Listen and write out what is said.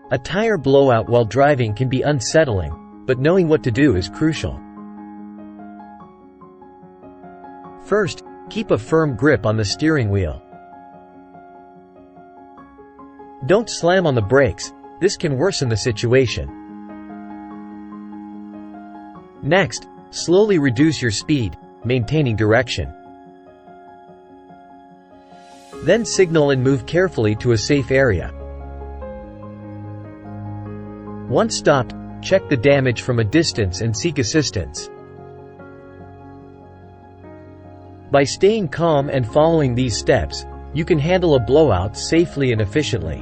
A tire blowout while driving can be unsettling, but knowing what to do is crucial. First, keep a firm grip on the steering wheel. Don't slam on the brakes, this can worsen the situation. Next, slowly reduce your speed, maintaining direction. Then signal and move carefully to a safe area. Once stopped, check the damage from a distance and seek assistance. By staying calm and following these steps, you can handle a blowout safely and efficiently.